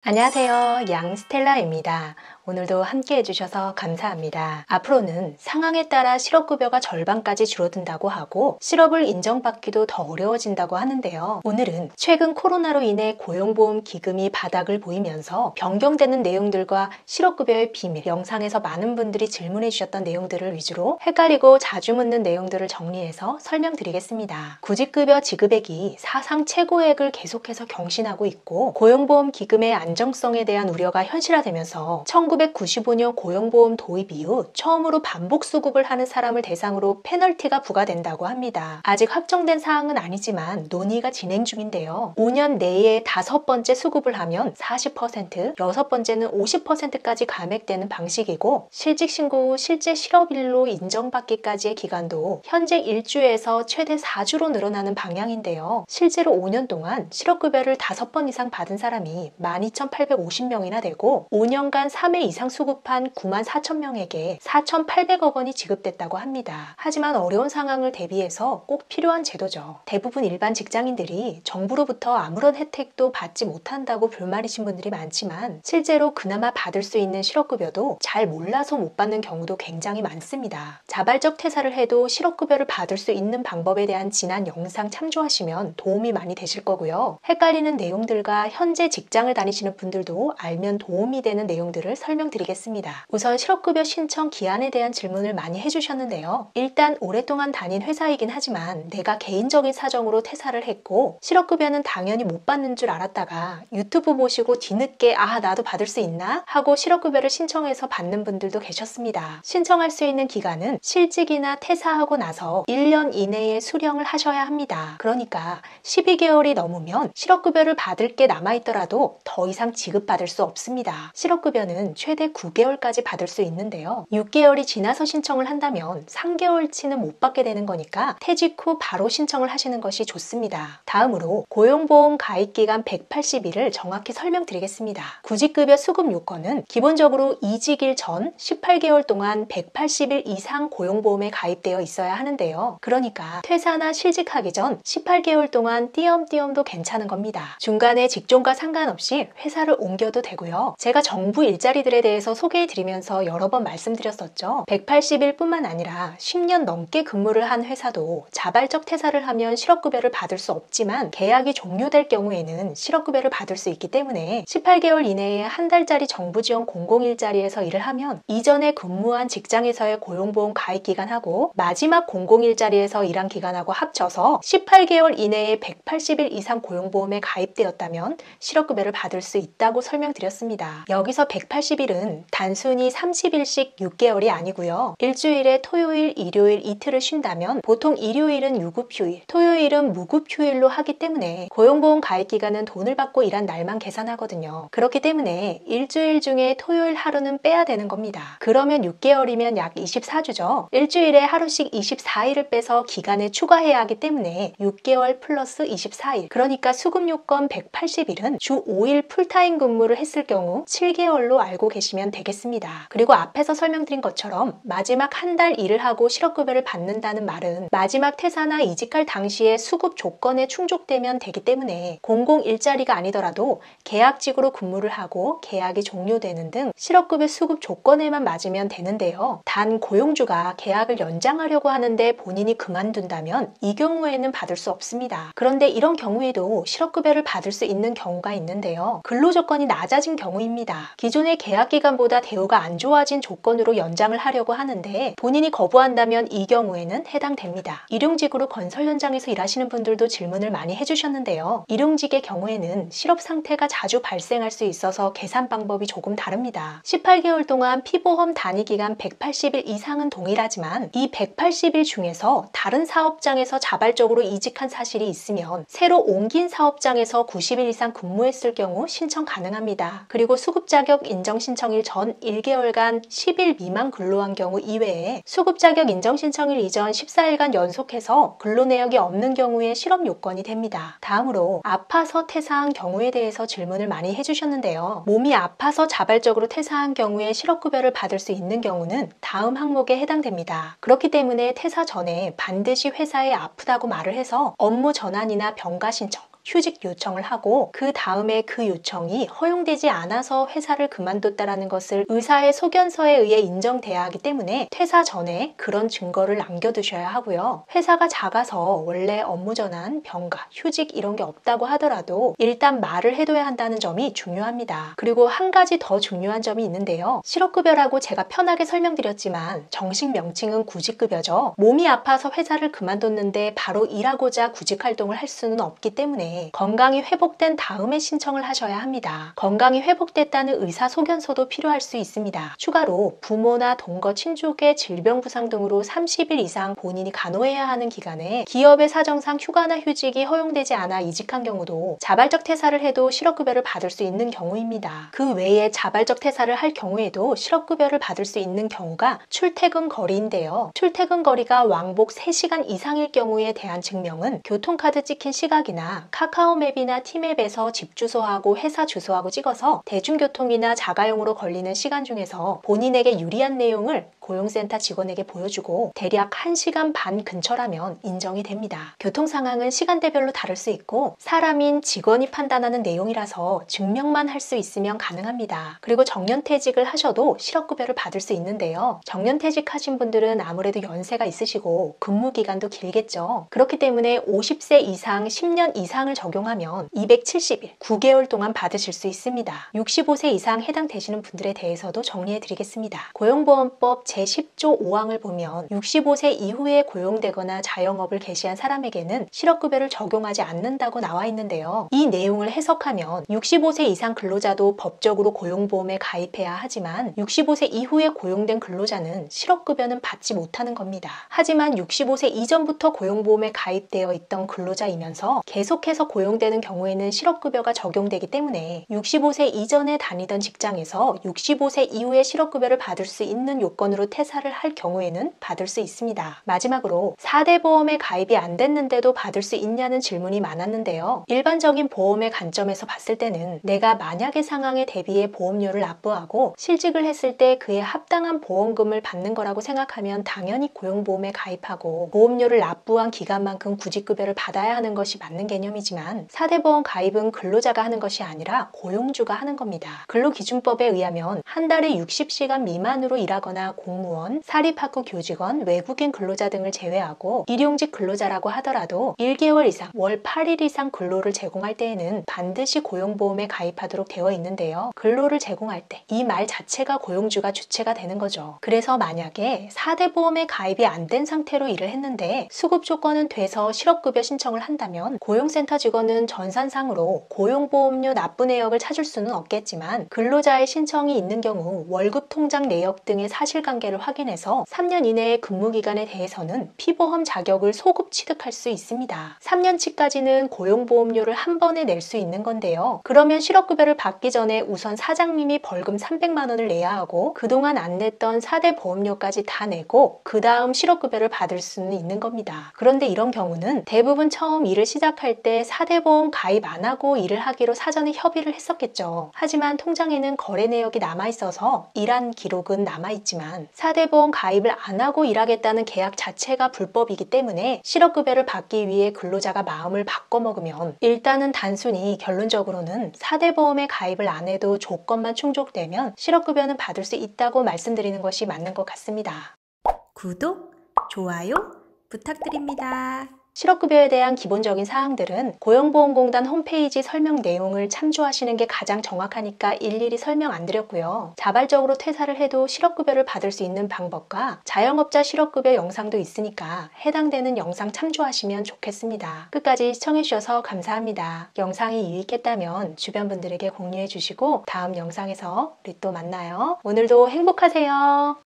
안녕하세요. 양스텔라입니다. 오늘도 함께 해주셔서 감사합니다. 앞으로는 상황에 따라 실업급여가 절반까지 줄어든다고 하고 실업을 인정받기도 더 어려워진다고 하는데요. 오늘은 최근 코로나로 인해 고용보험 기금이 바닥을 보이면서 변경되는 내용들과 실업급여의 비밀, 영상에서 많은 분들이 질문해 주셨던 내용들을 위주로 헷갈리고 자주 묻는 내용들을 정리해서 설명드리겠습니다. 구직급여 지급액이 사상 최고액을 계속해서 경신하고 있고 고용보험 기금의 안정성에 대한 우려가 현실화되면서 1995년 고용보험 도입 이후 처음으로 반복 수급을 하는 사람을 대상으로 페널티가 부과된다고 합니다. 아직 확정된 사항은 아니지만 논의가 진행 중인데요. 5년 내에 5번째 수급을 하면 40%, 6번째는 50%까지 감액되는 방식이고 실직 신고 후 실제 실업일로 인정받기까지의 기간도 현재 1주에서 최대 4주로 늘어나는 방향인데요. 실제로 5년 동안 실업급여를 5번 이상 받은 사람이 12,850명이나 되고 5년간 3회 이상 수급한 94,000명에게 4,800억 원이 지급됐다고 합니다. 하지만 어려운 상황을 대비해서 꼭 필요한 제도죠. 대부분 일반 직장인들이 정부로부터 아무런 혜택도 받지 못한다고 불만이신 분들이 많지만 실제로 그나마 받을 수 있는 실업급여도 잘 몰라서 못 받는 경우도 굉장히 많습니다. 자발적 퇴사를 해도 실업급여를 받을 수 있는 방법에 대한 지난 영상 참조하시면 도움이 많이 되실 거고요. 헷갈리는 내용들과 현재 직장을 다니시는 분들도 알면 도움이 되는 내용들을 설명드리겠습니다. 우선 실업급여 신청 기한에 대한 질문을 많이 해주셨는데요. 일단 오랫동안 다닌 회사이긴 하지만 내가 개인적인 사정으로 퇴사를 했고 실업급여는 당연히 못 받는 줄 알았다가 유튜브 보시고 뒤늦게 나도 받을 수 있나? 하고 실업급여를 신청해서 받는 분들도 계셨습니다. 신청할 수 있는 기간은 실직이나 퇴사하고 나서 1년 이내에 수령을 하셔야 합니다. 그러니까 12개월이 넘으면 실업급여를 받을 게 남아있더라도 더 이상 지급받을 수 없습니다. 실업급여는 최대 9개월까지 받을 수 있는데요. 6개월이 지나서 신청을 한다면 3개월치는 못 받게 되는 거니까 퇴직 후 바로 신청을 하시는 것이 좋습니다. 다음으로 고용보험 가입기간 180일을 정확히 설명드리겠습니다. 구직급여 수급 요건은 기본적으로 이직일 전 18개월 동안 180일 이상 고용보험에 가입되어 있어야 하는데요. 그러니까 퇴사나 실직하기 전 18개월 동안 띄엄띄엄도 괜찮은 겁니다. 중간에 직종과 상관없이 회사를 옮겨도 되고요. 제가 정부 일자리들에 대해서 소개해드리면서 여러 번 말씀드렸었죠. 180일 뿐만 아니라 10년 넘게 근무를 한 회사도 자발적 퇴사를 하면 실업급여를 받을 수 없지만 계약이 종료될 경우에는 실업급여를 받을 수 있기 때문에 18개월 이내에 한 달짜리 정부 지원 공공일자리에서 일을 하면 이전에 근무한 직장에서의 고용보험 가입기간하고 마지막 공공일자리에서 일한 기간하고 합쳐서 18개월 이내에 180일 이상 고용보험에 가입되었다면 실업급여를 받을 수 있다고 설명드렸습니다. 여기서 180일은 단순히 30일씩 6개월이 아니고요. 일주일에 토요일, 일요일 이틀을 쉰다면 보통 일요일은 유급휴일, 토요일은 무급휴일로 하기 때문에 고용보험 가입기간은 돈을 받고 일한 날만 계산하거든요. 그렇기 때문에 일주일 중에 토요일 하루는 빼야 되는 겁니다. 그러면 6개월이면 약 24주죠. 일주일에 하루씩 24일을 빼서 기간에 추가해야 하기 때문에 6개월 플러스 24일, 그러니까 수급요건 180일은 주 5일 풀타임 근무를 했을 경우 7개월로 알고 계시면 되겠습니다. 그리고 앞에서 설명드린 것처럼 마지막 한 달 일을 하고 실업급여를 받는다는 말은 마지막 퇴사나 이직할 당시에 수급 조건에 충족되면 되기 때문에 공공 일자리가 아니더라도 계약직으로 근무를 하고 계약이 종료되는 등 실업급여 수급 조건에만 맞으면 되는데요. 단 고용주가 계약을 연장하려고 하는데 본인이 그만둔다면 이 경우에는 받을 수 없습니다. 그런데 이런 경우에도 실업급여를 받을 수 있는 경우가 있는데요. 근로조건이 낮아진 경우입니다. 기존의 계약기간보다 대우가 안 좋아진 조건으로 연장을 하려고 하는데 본인이 거부한다면 이 경우에는 해당됩니다. 일용직으로 건설 현장에서 일하시는 분들도 질문을 많이 해주셨는데요. 일용직의 경우에는 실업 상태가 자주 발생할 수 있어서 계산 방법이 조금 다릅니다. 18개월 동안 피보험 단위기간 180일 이상은 동일하지만 이 180일 중에서 다른 사업장에서 자발적으로 이직한 사실이 있으면 새로 옮긴 사업장에서 90일 이상 근무했을 경우 신청 가능합니다. 그리고 수급자격 인정신청일 전 1개월간 10일 미만 근로한 경우 이외에 수급자격 인정신청일 이전 14일간 연속해서 근로내역이 없는 경우에 실업 요건이 됩니다. 다음으로 아파서 퇴사한 경우에 대해서 질문을 많이 해주셨는데요. 몸이 아파서 자발적으로 퇴사한 경우에 실업급여를 받을 수 있는 경우는 다음 항목에 해당됩니다. 그렇기 때문에 퇴사 전에 반드시 회사에 아프다고 말을 해서 업무 전환이나 병가 신청, 휴직 요청을 하고 그 다음에 그 요청이 허용되지 않아서 회사를 그만뒀다라는 것을 의사의 소견서에 의해 인정돼야 하기 때문에 퇴사 전에 그런 증거를 남겨두셔야 하고요. 회사가 작아서 원래 업무 전환, 병가, 휴직 이런 게 없다고 하더라도 일단 말을 해둬야 한다는 점이 중요합니다. 그리고 한 가지 더 중요한 점이 있는데요. 실업급여라고 제가 편하게 설명드렸지만 정식 명칭은 구직급여죠. 몸이 아파서 회사를 그만뒀는데 바로 일하고자 구직활동을 할 수는 없기 때문에 건강이 회복된 다음에 신청을 하셔야 합니다. 건강이 회복됐다는 의사소견서도 필요할 수 있습니다. 추가로 부모나 동거 친족의 질병부상 등으로 30일 이상 본인이 간호해야 하는 기간에 기업의 사정상 휴가나 휴직이 허용되지 않아 이직한 경우도 자발적 퇴사를 해도 실업급여를 받을 수 있는 경우입니다. 그 외에 자발적 퇴사를 할 경우에도 실업급여를 받을 수 있는 경우가 출퇴근 거리인데요. 출퇴근 거리가 왕복 3시간 이상일 경우에 대한 증명은 교통카드 찍힌 시각이나 카카오맵이나 티맵에서 집 주소하고 회사 주소하고 찍어서 대중교통이나 자가용으로 걸리는 시간 중에서 본인에게 유리한 내용을 고용센터 직원에게 보여주고 대략 1시간 반 근처라면 인정이 됩니다. 교통 상황은 시간대별로 다를 수 있고 사람인 직원이 판단하는 내용이라서 증명만 할 수 있으면 가능합니다. 그리고 정년퇴직을 하셔도 실업급여를 받을 수 있는데요. 정년퇴직하신 분들은 아무래도 연세가 있으시고 근무기간도 길겠죠. 그렇기 때문에 50세 이상 10년 이상을 적용하면 270일, 9개월 동안 받으실 수 있습니다. 65세 이상 해당되시는 분들에 대해서도 정리해 드리겠습니다. 고용보험법 제10조 5항을 보면 65세 이후에 고용되거나 자영업을 개시한 사람에게는 실업급여를 적용하지 않는다고 나와 있는데요. 이 내용을 해석하면 65세 이상 근로자도 법적으로 고용보험에 가입해야 하지만 65세 이후에 고용된 근로자는 실업급여는 받지 못하는 겁니다. 하지만 65세 이전부터 고용보험에 가입되어 있던 근로자이면서 계속해서 고용되는 경우에는 실업급여가 적용되기 때문에 65세 이전에 다니던 직장에서 65세 이후에 실업급여를 받을 수 있는 요건으로 퇴사를 할 경우에는 받을 수 있습니다. 마지막으로 4대 보험에 가입이 안 됐는데도 받을 수 있냐는 질문이 많았는데요. 일반적인 보험의 관점에서 봤을 때는 내가 만약의 상황에 대비해 보험료를 납부하고 실직을 했을 때 그에 합당한 보험금을 받는 거라고 생각하면 당연히 고용보험에 가입하고 보험료를 납부한 기간만큼 구직급여를 받아야 하는 것이 맞는 개념이지만 4대 보험 가입은 근로자가 하는 것이 아니라 고용주가 하는 겁니다. 근로기준법에 의하면 한 달에 60시간 미만으로 일하거나 공무원, 사립학교 교직원, 외국인 근로자 등을 제외하고 일용직 근로자라고 하더라도 1개월 이상, 월 8일 이상 근로를 제공할 때에는 반드시 고용보험에 가입하도록 되어 있는데요. 근로를 제공할 때 이 말 자체가 고용주가 주체가 되는 거죠. 그래서 만약에 4대 보험에 가입이 안 된 상태로 일을 했는데 수급 조건은 돼서 실업급여 신청을 한다면 고용센터 직원은 전산상으로 고용보험료 납부 내역을 찾을 수는 없겠지만 근로자의 신청이 있는 경우 월급 통장 내역 등의 사실관계를 확인해서 3년 이내의 근무기간에 대해서는 피보험 자격을 소급 취득할 수 있습니다. 3년치까지는 고용보험료를 한 번에 낼 수 있는 건데요. 그러면 실업급여를 받기 전에 우선 사장님이 벌금 300만 원을 내야 하고 그동안 안 냈던 4대 보험료까지 다 내고 그 다음 실업급여를 받을 수는 있는 겁니다. 그런데 이런 경우는 대부분 처음 일을 시작할 때 4대 보험 가입 안 하고 일을 하기로 사전에 협의를 했었겠죠. 하지만 통장에는 거래 내역이 남아있어서 일한 기록은 남아있지만 4대 보험 가입을 안 하고 일하겠다는 계약 자체가 불법이기 때문에 실업급여를 받기 위해 근로자가 마음을 바꿔먹으면 일단은 단순히 결론적으로는 4대 보험에 가입을 안 해도 조건만 충족되면 실업급여는 받을 수 있다고 말씀드리는 것이 맞는 것 같습니다. 구독, 좋아요 부탁드립니다. 실업급여에 대한 기본적인 사항들은 고용보험공단 홈페이지 설명 내용을 참조하시는 게 가장 정확하니까 일일이 설명 안 드렸고요. 자발적으로 퇴사를 해도 실업급여를 받을 수 있는 방법과 자영업자 실업급여 영상도 있으니까 해당되는 영상 참조하시면 좋겠습니다. 끝까지 시청해주셔서 감사합니다. 영상이 유익했다면 주변 분들에게 공유해 주시고 다음 영상에서 우리 또 만나요. 오늘도 행복하세요.